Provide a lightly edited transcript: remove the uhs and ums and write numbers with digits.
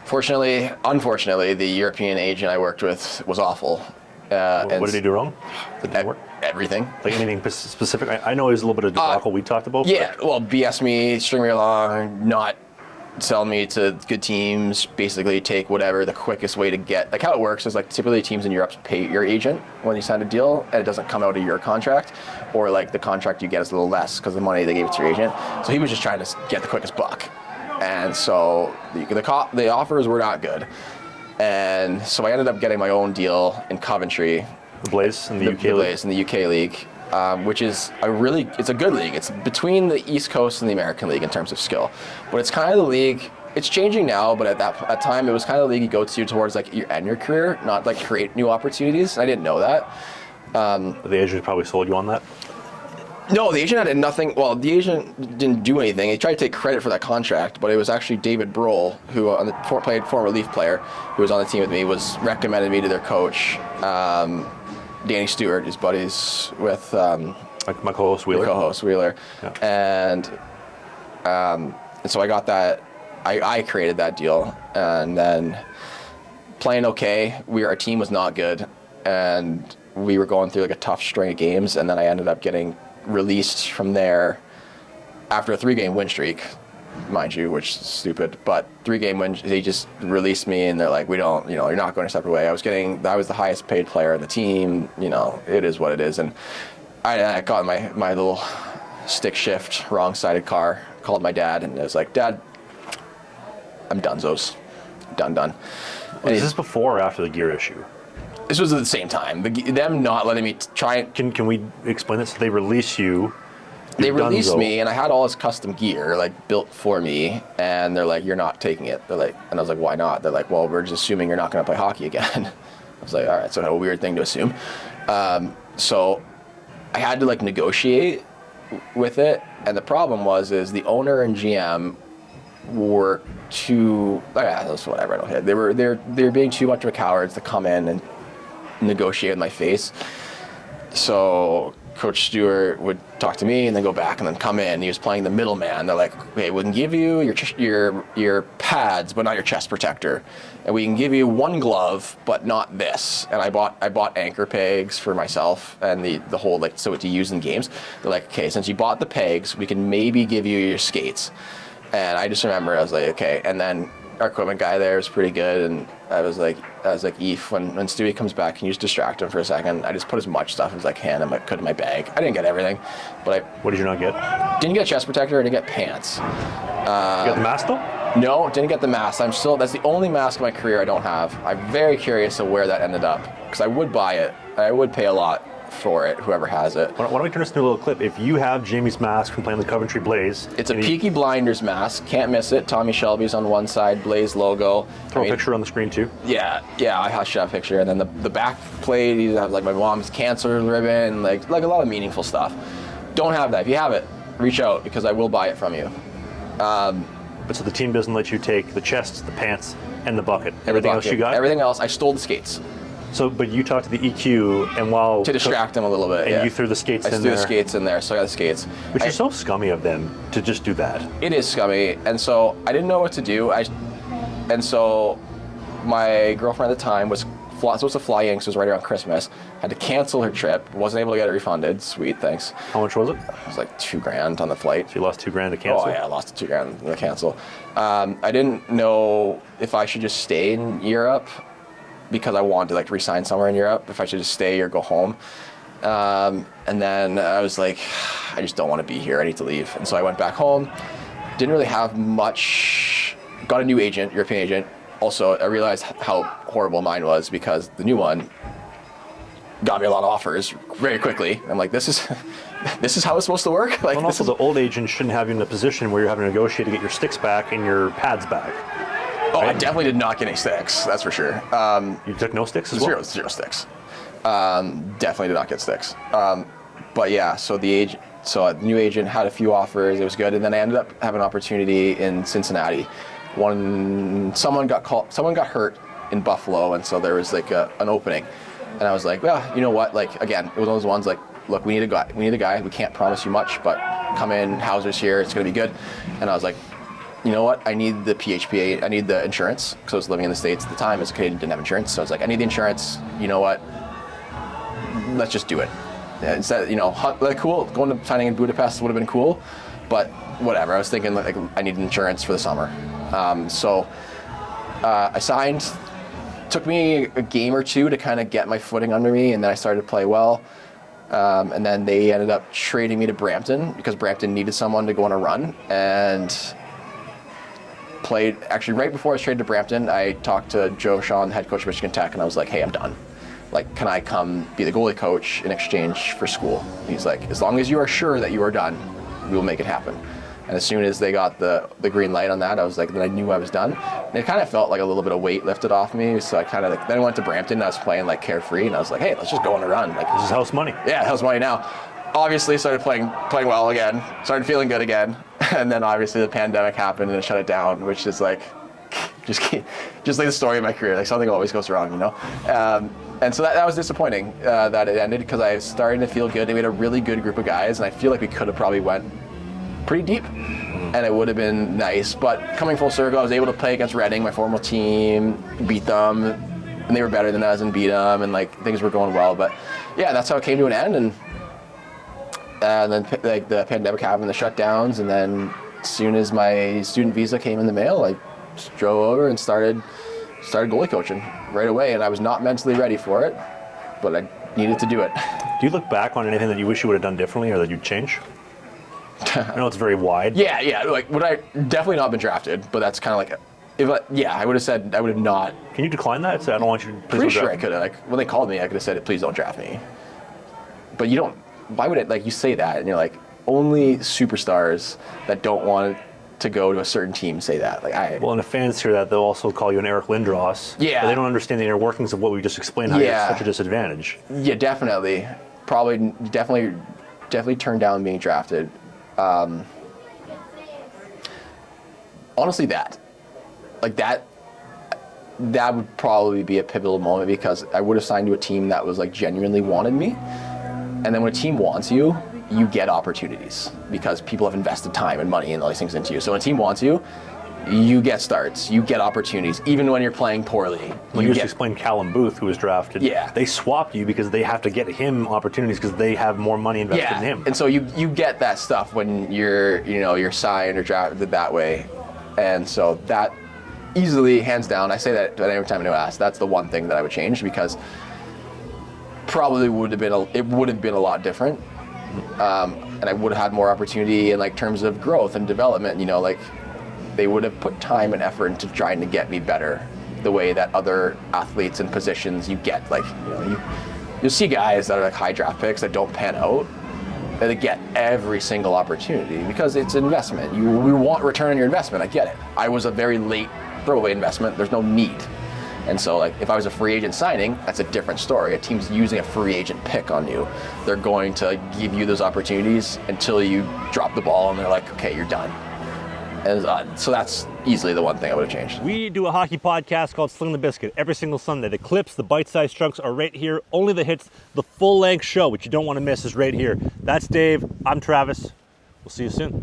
Unfortunately, the European agent I worked with was awful. What did he do wrong? Did work? Everything. Like anything specific? I know there's a little bit of debacle we talked about. Yeah, well, BS me, string me along, not sell me to good teams, basically take whatever the quickest way to get. Like how it works is like typically teams in Europe pay your agent when you sign a deal and it doesn't come out of your contract, or like the contract you get is a little less because the money they gave it to your agent. So he was just trying to get the quickest buck. And so the offers were not good. And so I ended up getting my own deal in Coventry. The Blaze in the UK league. Blaze in the UK league, which is it's a good league. It's between the East Coast and the American League in terms of skill. But it's kind of the league, it's changing now, but at that time it was kind of the league you go to towards like your end your career, not like create new opportunities. And I didn't know that. The agent probably sold you on that? No, the agent had nothing. Well, the agent didn't do anything. He tried to take credit for that contract, but it was actually David Brohl, who played former Leaf player, who was on the team with me, was recommended me to their coach, Danny Stewart, his buddies with my co-host Wheeler. Yeah. And so I got that. I created that deal, and then playing okay. Our team was not good, and we were going through like a tough string of games, and then I ended up getting released from there after a 3-game win streak, mind you, which is stupid, but 3-game win, they just released me and they're like, we don't, you're not going a separate way. I was the highest paid player on the team, it is what it is. And I got my little stick shift, wrong-sided car, called my dad, and I was like, Dad, I'm donezos. Done. Was this before or after the gear issue? This was at the same time. Them not letting me try. Can we explain this? So they release you. They released me, and I had all this custom gear like built for me, and they're like, "You're not taking it." They're like, and I was like, "Why not?" They're like, "Well, we're just assuming you're not going to play hockey again." I was like, "All right, so a weird thing to assume." So I had to like negotiate with it, and the problem was the owner and GM were too. That's whatever. I don't care. They're being too much of a cowards to come in and negotiate in my face. So Coach Stewart would talk to me and then go back and then come in. He was playing the middleman. They're like, "Okay, we can give you your pads, but not your chest protector, and we can give you one glove, but not this." And I bought anchor pegs for myself and the whole so to use in games. They're like, "Okay, since you bought the pegs, we can maybe give you your skates." And I just remember I was like, "Okay," and then our equipment guy there was pretty good, and I was like, "Eve, when Stewie comes back, can you just distract him for a second?" I just put as much stuff as I can I could in my bag. I didn't get everything, but What did you not get? Didn't get a chest protector. I didn't get pants. You got the mask though? No, didn't get the mask. That's the only mask in my career I don't have. I'm very curious of where that ended up, because I would buy it. I would pay a lot for it, whoever has it. Why don't we turn this into a little clip? If you have Jamie's mask from playing the Coventry Blaze. It's a Peaky Blinders mask. Can't miss it. Tommy Shelby's on one side, Blaze logo. Throw a picture on the screen too. Yeah, I should have a picture. And then the back plate, you have like my mom's cancer ribbon, like a lot of meaningful stuff. Don't have that. If you have it, reach out, because I will buy it from you. But so the team doesn't let you take the chest, the pants, and the bucket. Everything else you got? Everything else, I stole the skates. So, but you talked to the EQ, and while to distract them a little bit, and you threw the skates in there. I threw the skates in there, so I got the skates. Which is so scummy of them to just do that. It is scummy, and so I didn't know what to do. And so my girlfriend at the time was supposed to fly in, because it was right around Christmas. Had to cancel her trip. Wasn't able to get it refunded. Sweet, thanks. How much was it? It was like $2,000 on the flight. So you lost $2,000 to cancel? Oh yeah, I lost $2,000 to cancel. I didn't know if I should just stay in Europe, because I wanted to re-sign somewhere in Europe, if I should just stay or go home. And then I was like, I just don't want to be here, I need to leave. And so I went back home, didn't really have much, got a new agent, European agent. Also, I realized how horrible mine was, because the new one got me a lot of offers very quickly. I'm like, this is how it's supposed to work? And also the old agent shouldn't have you in a position where you're having to negotiate to get your sticks back and your pads back. Oh, right? I definitely did not get any sticks, that's for sure. You took no sticks as well? Zero sticks. Definitely did not get sticks. But yeah, so a new agent had a few offers, it was good, and then I ended up having an opportunity in Cincinnati. Someone got hurt in Buffalo, and so there was an opening. And I was like, well, you know what, again, it was one of those ones look, we need a guy, we can't promise you much, but come in, Hauser's here, it's gonna be good. And I was like, you know what, I need the PHPA, I need the insurance, because I was living in the States at the time as a Canadian, didn't have insurance, so I was like, I need the insurance, you know what, let's just do it. Instead, you know, like cool, going to signing in Budapest would have been cool, but whatever, I was thinking like I need insurance for the summer. So I signed, took me a game or two to kind of get my footing under me, and then I started to play well. And then they ended up trading me to Brampton because Brampton needed someone to go on a run, and played, actually right before I was traded to Brampton, I talked to Joe Sean, head coach of Michigan Tech, and I was like, hey, I'm done. Like, can I come be the goalie coach in exchange for school? And he's like, as long as you are sure that you are done, we will make it happen. And as soon as they got the green light on that, I was like, then I knew I was done. And it kind of felt like a little bit of weight lifted off me. So I kind of like, then I went to Brampton and I was playing like carefree, and I was like, hey, let's just go on a run. Like, this is house money. Yeah, house money now. Obviously started playing well again, started feeling good again. And then obviously the pandemic happened and it shut it down, which is like, just like the story of my career, like something always goes wrong, you know? And so that was disappointing that it ended, because I was starting to feel good. We had a really good group of guys, and I feel like we could have probably went pretty deep, and it would have been nice. But coming full circle, I was able to play against Reading, my former team, beat them, and they were better than us, and beat them, and like things were going well. But yeah, that's how it came to an end. And then like the pandemic happened, the shutdowns, and then as soon as my student visa came in the mail, I just drove over and started goalie coaching right away. And I was not mentally ready for it, but I needed to do it. Do you look back on anything that you wish you would have done differently or that you'd change? I know it's very wide. Yeah. Like, would I definitely not been drafted? But that's kind of like, I would have said I would have not. Can you decline that? Say, I don't want you to. Pretty sure I could have. Like, when they called me, I could have said, please don't draft me. But you don't. Why would it? Like, you say that, and you're like, only superstars that don't want to go to a certain team say that. Like, well, and if fans hear that, they'll also call you an Eric Lindros. Yeah. But they don't understand the inner workings of what we just explained. How you're such a disadvantage. Yeah, definitely. Definitely turned down being drafted. Honestly, that would probably be a pivotal moment, because I would have signed to a team that was like genuinely wanted me. And then when a team wants you, you get opportunities because people have invested time and money and all these things into you. So when a team wants you, you get starts, you get opportunities, even when you're playing poorly. You just explained Callum Booth, who was drafted. Yeah. They swapped you because they have to get him opportunities because they have more money invested in him. And so you get that stuff when you're signed or drafted that way. And so that easily, hands down, I say that every time anyone asks, that's the one thing that I would change, because probably would have been a lot different. And I would have had more opportunity in like terms of growth and development, like they would have put time and effort into trying to get me better the way that other athletes and positions you get. Like, you'll see guys that are like high draft picks that don't pan out, that they get every single opportunity because it's an investment. We want return on your investment. I get it. I was a very late throwaway investment. There's no need. And so, like, if I was a free agent signing, that's a different story. A team's using a free agent pick on you. They're going to give you those opportunities until you drop the ball and they're like, okay, you're done. And so that's easily the one thing I would have changed. We do a hockey podcast called Sling the Biscuit every single Sunday. The clips, the bite-sized chunks are right here. Only the hits, the full-length show, which you don't want to miss, is right here. That's Dave. I'm Travis. We'll see you soon.